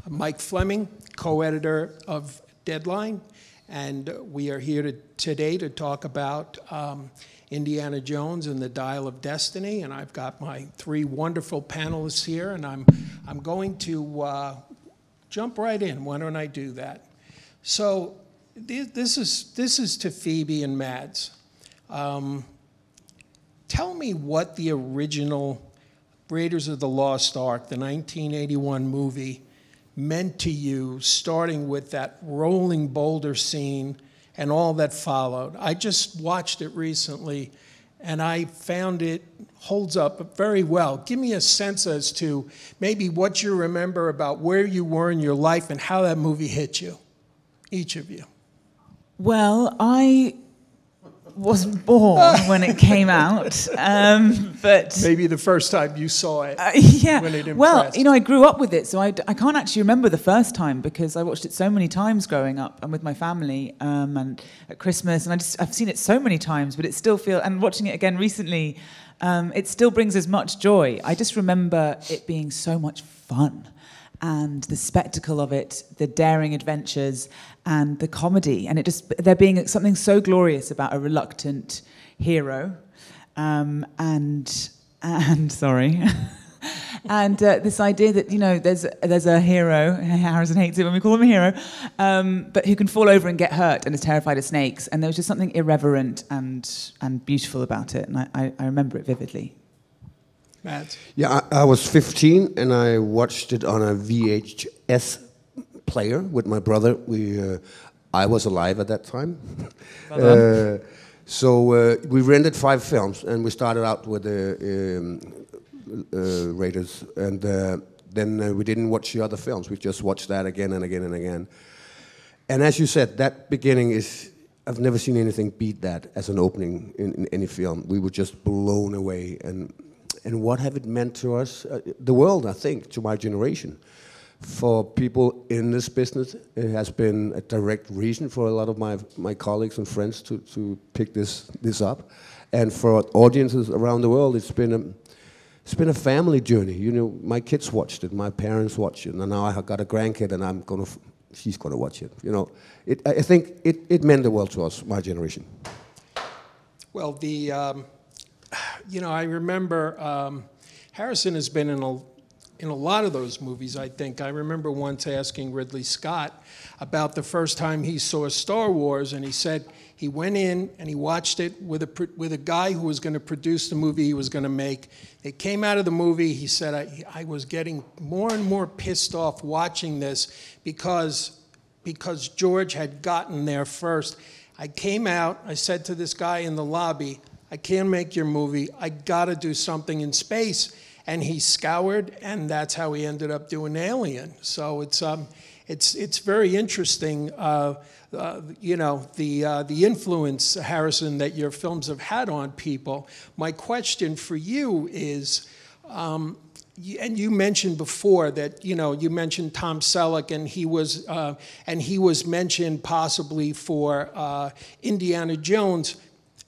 Mike Fleming, co-editor of Deadline, and we are here today to talk about Indiana Jones and the Dial of Destiny. And I've got my three wonderful panelists here, and I'm going to jump right in. Why don't I do that? So this is to Phoebe and Mads. Tell me what the original Raiders of the Lost Ark, the 1981 movie, meant to you, starting with that rolling boulder scene and all that followed. I just watched it recently, and I found it holds up very well. Give me a sense as to maybe what you remember about where you were in your life and how that movie hit you, each of you. Well, I wasn't born when it came out, but maybe the first time you saw it. Yeah. When it impressed. Well, you know, I grew up with it, so I can't actually remember the first time because I watched it so many times growing up and with my family and at Christmas, and I've seen it so many times, but it still and watching it again recently, it still brings as much joy. I just remember it being so much fun. And the spectacle of it, the daring adventures, and the comedy, and there being something so glorious about a reluctant hero, and sorry, and this idea that there's a hero. Harrison hates it when we call him a hero, but who can fall over and get hurt and is terrified of snakes. And there was just something irreverent and beautiful about it, and I remember it vividly. Matt? Yeah, I was 15 and I watched it on a VHS player with my brother. I was alive at that time. So we rented 5 films and we started out with the Raiders, and then we didn't watch the other films. We just watched that again and again and again. And as you said, that beginning I've never seen anything beat that as an opening in any film. We were just blown away. And what have it meant to us? The world, I think, to my generation. For people in this business, it has been a direct reason for a lot of my colleagues and friends to pick this up. And for audiences around the world, it's been a family journey. You know, my kids watched it, my parents watched it, and now I have got a grandkid, and she's gonna watch it. You know, I think it meant the world to us, my generation. Well, I remember Harrison has been in a lot of those movies, I think. I remember once asking Ridley Scott about the first time he saw Star Wars, and he said he went in and he watched it with a guy who was going to produce the movie he was going to make. It came out of the movie, he said, I was getting more and more pissed off watching this because George had gotten there first. I came out, I said to this guy in the lobby, I can't make your movie. I got to do something in space. And he scoured, and that's how he ended up doing Alien. So it's very interesting, the influence, Harrison, that your films have had on people. My question for you is, and you mentioned before that you mentioned Tom Selleck, and he was mentioned possibly for Indiana Jones.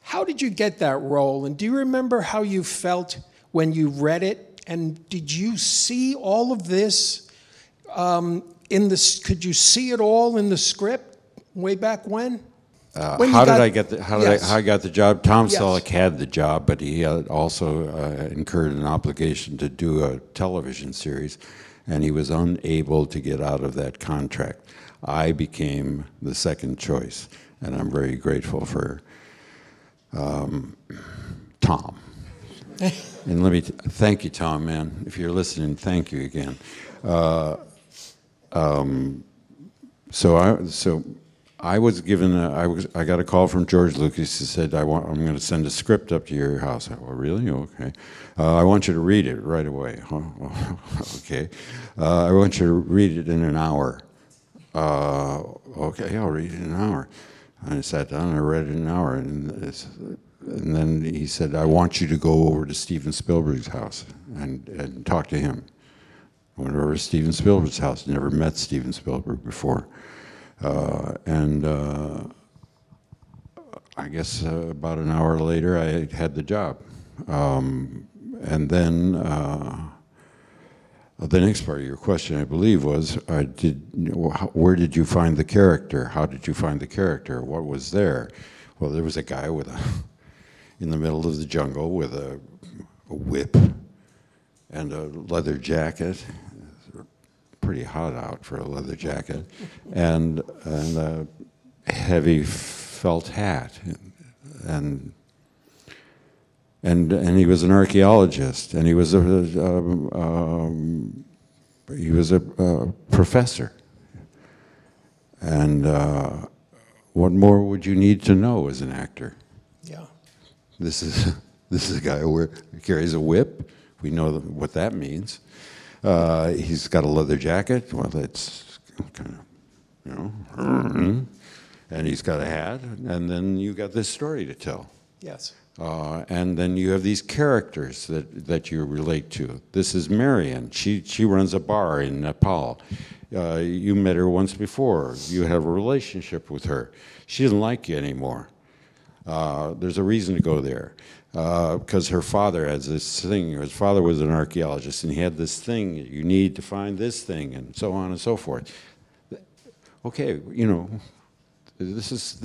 How did you get that role? And do you remember how you felt when you read it? And did you see all of this could you see it all in the script way back when? How I got the job? Tom Selleck had the job, but he had also incurred an obligation to do a television series, and he was unable to get out of that contract. I became the second choice, and I'm very grateful for Tom. And let me thank you, Tom, man. If you're listening, thank you again. So I was given I got a call from George Lucas. He said, I'm going to send a script up to your house. I went, well, really? Okay. I want you to read it right away. Okay. I want you to read it in an hour. Okay, I'll read it in an hour. And I sat down and I read it in an hour. And then he said, I want you to go over to Steven Spielberg's house and talk to him. I went over to Steven Spielberg's house. Never met Steven Spielberg before. I guess about an hour later, I had the job. And then The next part of your question, I believe, was where did you find the character? How did you find the character? What was there? Well, there was a guy in the middle of the jungle with a whip and a leather jacket. Pretty hot out for a leather jacket, and a heavy felt hat, and he was an archaeologist, and he was a professor. And what more would you need to know as an actor? Yeah. This is a guy who carries a whip. We know what that means. He's got a leather jacket. Well, that's kind of, you know, and he's got a hat. And then you got this story to tell. Yes. And then you have these characters that you relate to. This is Marion. She runs a bar in Nepal. You met her once before. You have a relationship with her. She doesn't like you anymore. There's a reason to go there. Because her father has this thing. His father was an archaeologist, and he had this thing. You need to find this thing, and so on and so forth. Okay, you know, this is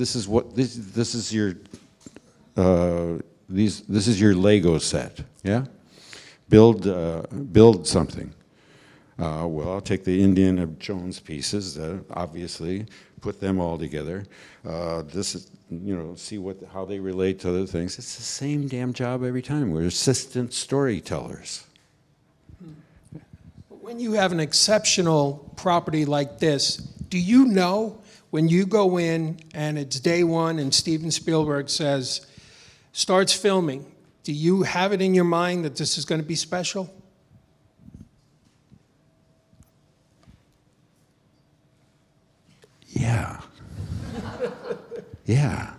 your Lego set. Yeah, build something. Well, I'll take the Indiana Jones pieces, obviously, put them all together. This is, you know, see how they relate to other things. It's the same damn job every time. We're assistant storytellers. When you have an exceptional property like this, do you know when you go in and it's day one and Steven Spielberg starts filming, do you have it in your mind that this is going to be special? Yeah. Yeah.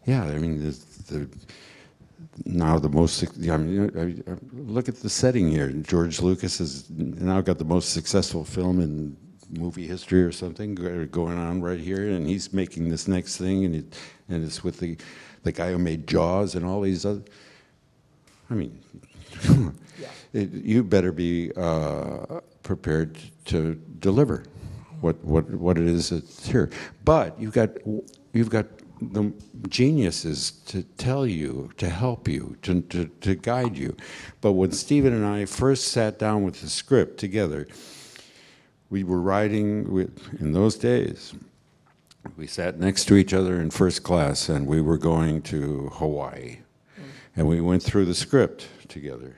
Yeah, I mean, now the most, I mean, look at the setting here. George Lucas has now got the most successful film in movie history or something going on right here, and he's making this next thing, and it's with the guy who made Jaws and all these other, I mean, you better be prepared to deliver what it is that's here. But you've got the geniuses to tell you, to help you, to guide you. But when Steven and I first sat down with the script together, we were writing in those days. We sat next to each other in first class, and we were going to Hawaii. And we went through the script together,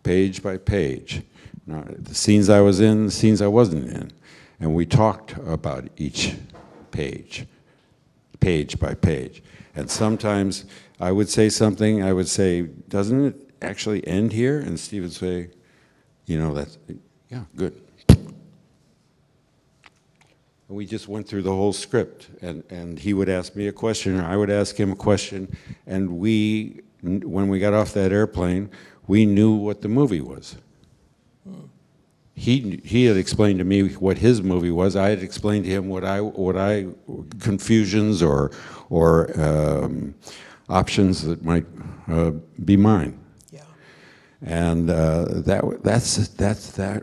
page by page. Now, the scenes I was in, the scenes I wasn't in. And we talked about each page by page. And sometimes I would say something, I would say, doesn't it actually end here? And Steve would say, you know, that's, yeah, good. And we just went through the whole script. And he would ask me a question, or I would ask him a question. And when we got off that airplane, we knew what the movie was. He had explained to me what his movie was. I had explained to him what I confusions or options that might be mine. Yeah. And that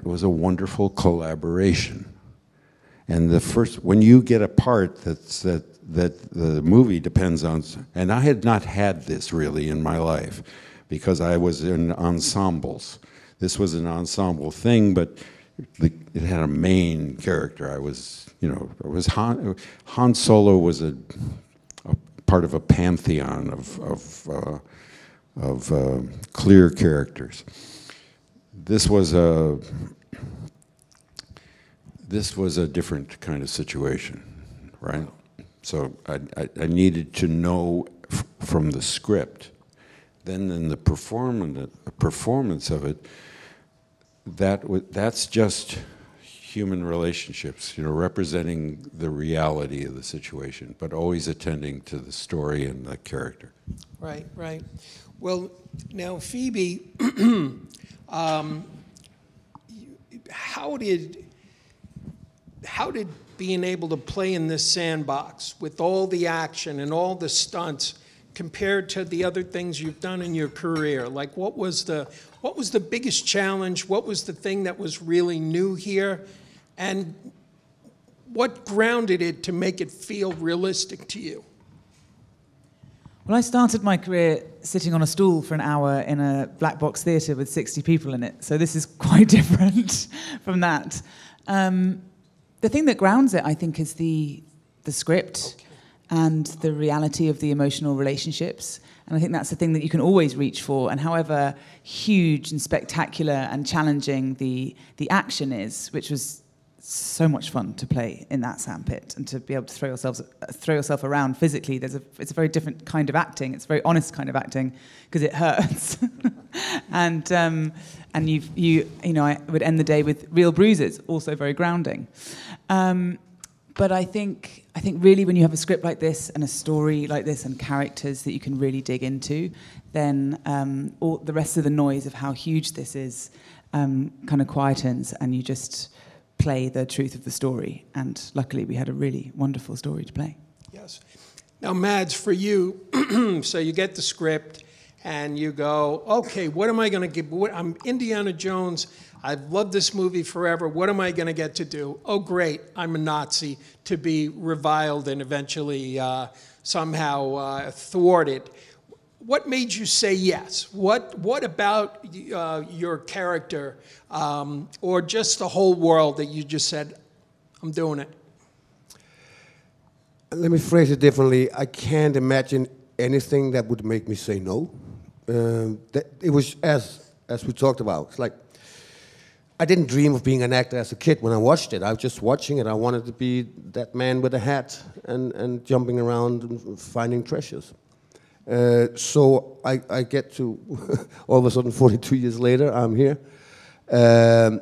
was a wonderful collaboration. And when you get a part that the movie depends on, and I had not had this really in my life because I was in ensembles. This was an ensemble thing, but it had a main character. Han Solo was a part of a pantheon of clear characters. This was a different kind of situation, right? So I needed to know from the script. Then in the performance of it, that's just human relationships, you know, representing the reality of the situation, but always attending to the story and the character. Right, right. Well, now Phoebe, how did being able to play in this sandbox with all the action and all the stunts compared to the other things you've done in your career? Like, what was the biggest challenge? What was the thing that was really new here? And what grounded it to make it feel realistic to you? Well, I started my career sitting on a stool for an hour in a black box theatre with 60 people in it, so this is quite different from that. The thing that grounds it, I think, is the script and the reality of the emotional relationships. And I think that's the thing that you can always reach for. And however huge and spectacular and challenging the action is, which was so much fun to play in that sandpit and to be able to throw yourself around physically. It's a very different kind of acting. It's a very honest kind of acting because it hurts. and I would end the day with real bruises, also very grounding. But I think really when you have a script like this and a story like this and characters that you can really dig into, then all the rest of the noise of how huge this is kind of quietens, and you just play the truth of the story. And luckily we had a really wonderful story to play. Yes. Now, Mads, for you, so you get the script and you go, okay, what am I going to give? I'm Indiana Jones. I've loved this movie forever. What am I going to get to do? Oh, great, I'm a Nazi, to be reviled and eventually somehow thwarted. What made you say yes? What about your character or just the whole world that you just said, I'm doing it? Let me phrase it differently. I can't imagine anything that would make me say no. It was as we talked about. It's like I didn't dream of being an actor as a kid when I watched it. I was just watching it. I wanted to be that man with a hat and jumping around and finding treasures. So I get to, all of a sudden, 42 years later, I'm here. To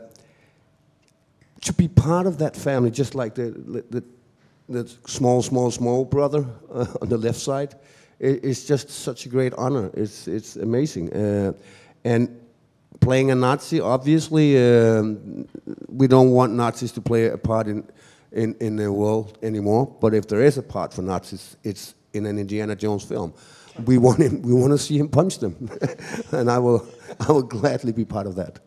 be part of that family, just like the small brother on the left side, it's just such a great honor. It's amazing. And playing a Nazi, obviously, we don't want Nazis to play a part in the world anymore. But if there is a part for Nazis, it's in an Indiana Jones film. We want to see him punch them, and I will gladly be part of that.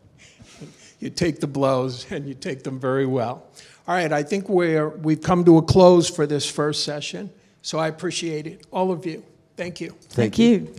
You take the blows, and you take them very well. All right, I think we've come to a close for this first session, so I appreciate it, all of you. Thank you. Thank you.